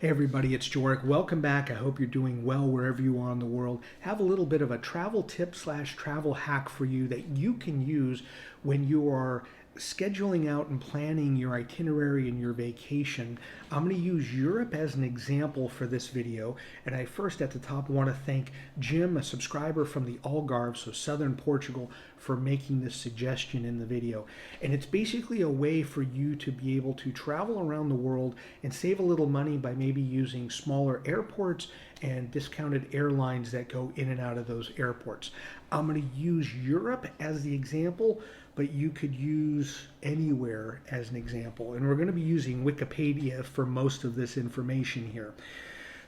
Hey everybody, it's Joric. Welcome back. I hope you're doing well wherever you are in the world. Have a little bit of a travel tip slash travel hack for you that you can use when you are scheduling out and planning your itinerary and your vacation. I'm going to use Europe as an example for this video. And I first at the top want to thank Jim, a subscriber from the Algarve, so southern Portugal, for making this suggestion in the video. And it's basically a way for you to be able to travel around the world and save a little money by maybe using smaller airports and discounted airlines that go in and out of those airports. I'm going to use Europe as the example, but you could use anywhere as an example. And we're going to be using Wikipedia for most of this information here.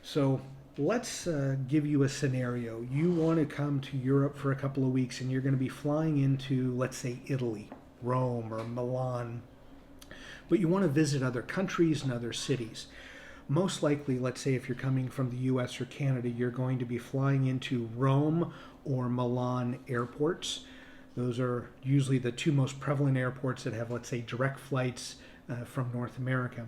So let's give you a scenario. You want to come to Europe for a couple of weeks and you're going to be flying into, let's say, Italy, Rome, or Milan, but you want to visit other countries and other cities. Most likely, let's say if you're coming from the US or Canada, you're going to be flying into Rome or Milan airports. Those are usually the two most prevalent airports that have, let's say, direct flights from North America.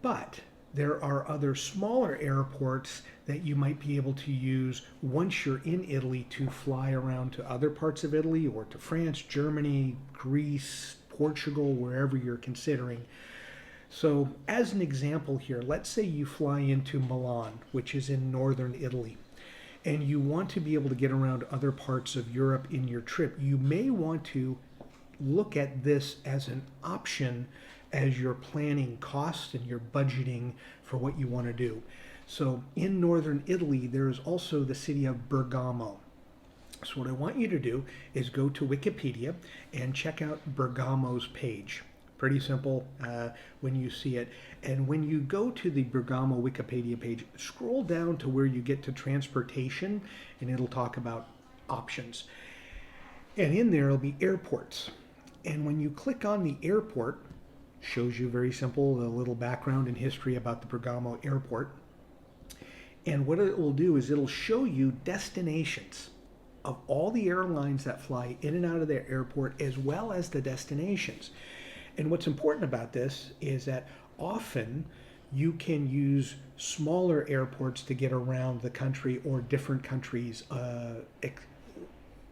But there are other smaller airports that you might be able to use once you're in Italy to fly around to other parts of Italy or to France, Germany, Greece, Portugal, wherever you're considering. So as an example here, let's say you fly into Milan, which is in northern Italy, and you want to be able to get around other parts of Europe in your trip. You may want to look at this as an option as you're planning costs and you're budgeting for what you want to do. So in northern Italy, there's also the city of Bergamo. So what I want you to do is go to Wikipedia and check out Bergamo's page. Pretty simple when you see it. And when you go to the Bergamo Wikipedia page, scroll down to where you get to transportation and it'll talk about options. And in there will be airports. And when you click on the airport, shows you very simple, a little background and history about the Bergamo airport. And what it will do is it'll show you destinations of all the airlines that fly in and out of their airport, as well as the destinations. And what's important about this is that often you can use smaller airports to get around the country or different countries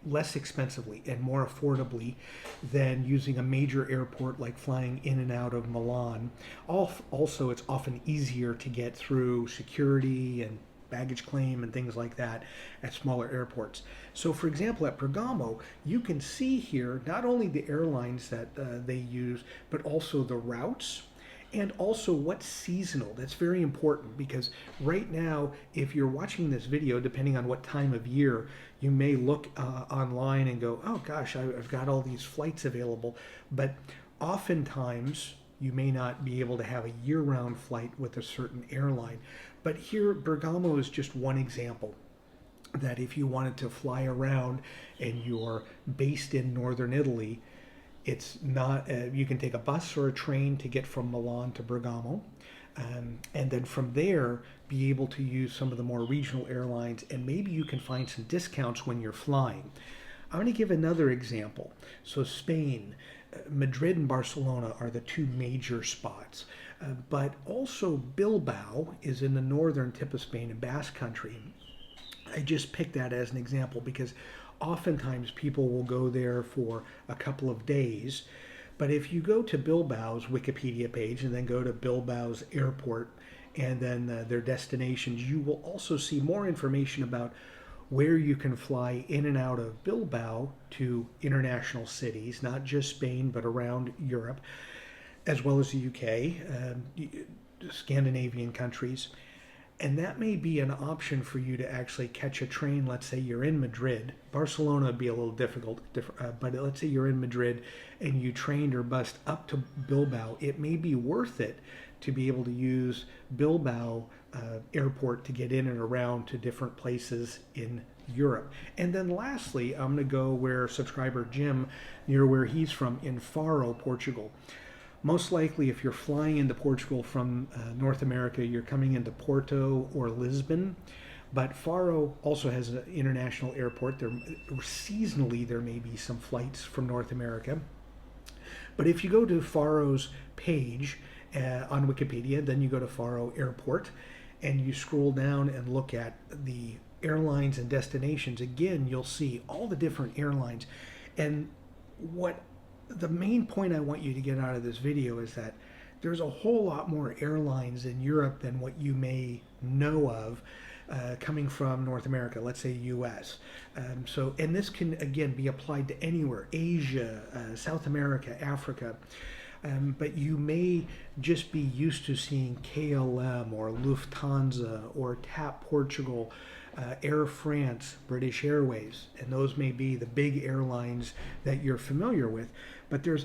less expensively and more affordably than using a major airport like flying in and out of Milan. Also, it's often easier to get through security and baggage claim and things like that at smaller airports. So for example, at Bergamo, you can see here not only the airlines that they use, but also the routes and also what's seasonal. That's very important because right now, if you're watching this video, depending on what time of year, you may look online and go, oh gosh, I've got all these flights available. But oftentimes, you may not be able to have a year-round flight with a certain airline. But here, Bergamo is just one example that if you wanted to fly around and you're based in northern Italy, it's not, you can take a bus or a train to get from Milan to Bergamo. And then from there, be able to use some of the more regional airlines, and maybe you can find some discounts when you're flying. I'm going to give another example. So Spain, Madrid and Barcelona are the two major spots, but also Bilbao is in the northern tip of Spain in Basque Country. I just picked that as an example because oftentimes people will go there for a couple of days, but if you go to Bilbao's Wikipedia page and then go to Bilbao's airport and then their destinations, you will also see more information about where you can fly in and out of Bilbao to international cities, not just Spain, but around Europe, as well as the UK, Scandinavian countries. And that may be an option for you to actually catch a train. Let's say you're in Madrid. Barcelona would be a little difficult, but let's say you're in Madrid and you trained or bused up to Bilbao. It may be worth it to be able to use Bilbao airport to get in and around to different places in Europe. And then lastly, I'm going to go where subscriber Jim, near where he's from, in Faro, Portugal. Most likely, if you're flying into Portugal from North America, you're coming into Porto or Lisbon. But Faro also has an international airport. Seasonally, there may be some flights from North America. But if you go to Faro's page on Wikipedia. Then you go to Faro Airport and you scroll down and look at the airlines and destinations. Again, you'll see all the different airlines. And what the main point I want you to get out of this video is that there's a whole lot more airlines in Europe than what you may know of coming from North America, let's say US. And this can again be applied to anywhere, Asia, South America, Africa. But you may just be used to seeing KLM or Lufthansa or TAP Portugal, Air France, British Airways, and those may be the big airlines that you're familiar with. But there's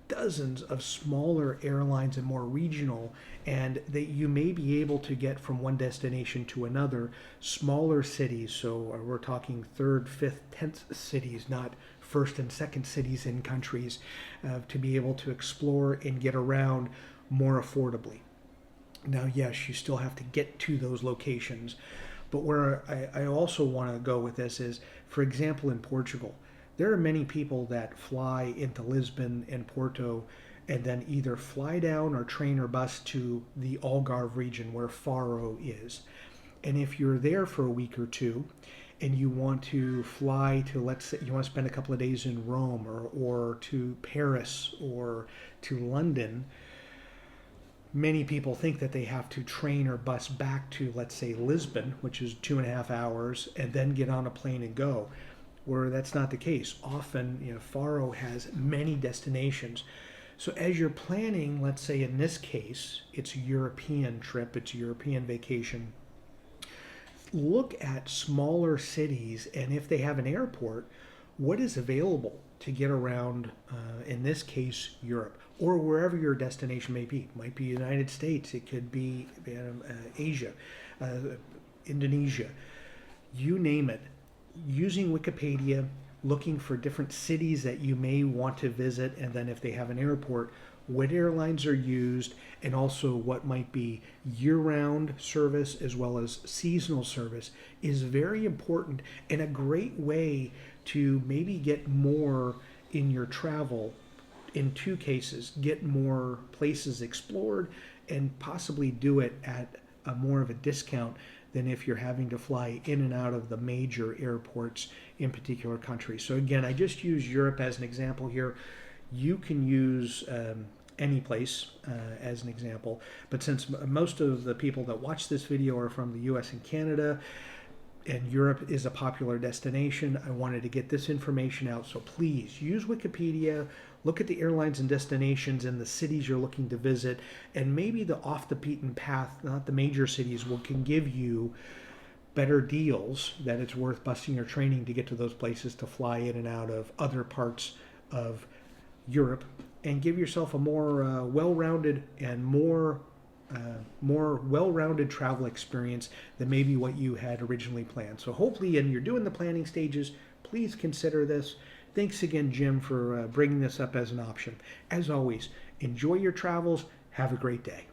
dozens of smaller airlines and more regional, and that you may be able to get from one destination to another, smaller cities. So we're talking third, fifth, 10th cities, not first and second cities in countries, to be able to explore and get around more affordably. Now, yes, you still have to get to those locations, but where I also want to go with this is, for example, in Portugal, there are many people that fly into Lisbon and Porto and then either fly down or train or bus to the Algarve region where Faro is. And if you're there for a week or two and you want to fly to, let's say you want to spend a couple of days in Rome or to Paris or to London, many people think that they have to train or bus back to, let's say, Lisbon, which is 2.5 hours, and then get on a plane and go. Where that's not the case. Often, Faro has many destinations. So as you're planning, let's say in this case, it's a European trip, it's a European vacation, look at smaller cities, and if they have an airport, what is available to get around, in this case, Europe, or wherever your destination may be. It might be United States, it could be Asia, Indonesia, you name it. Using Wikipedia, looking for different cities that you may want to visit, and then if they have an airport, what airlines are used, and also what might be year-round service as well as seasonal service is very important, and a great way to maybe get more in your travel. In two cases, get more places explored and possibly do it at a more of a discount than if you're having to fly in and out of the major airports in particular countries. So again, I just use Europe as an example here. You can use any place as an example, but since most of the people that watch this video are from the US and Canada, and Europe is a popular destination, I wanted to get this information out. So please use Wikipedia, look at the airlines and destinations and the cities you're looking to visit, and maybe the off the beaten path, not the major cities, can give you better deals that it's worth busting your training to get to those places to fly in and out of other parts of Europe, and give yourself a more well-rounded and more well-rounded travel experience than maybe what you had originally planned. So hopefully, and you're doing the planning stages, please consider this. Thanks again, Jim, for bringing this up as an option. As always, enjoy your travels. Have a great day.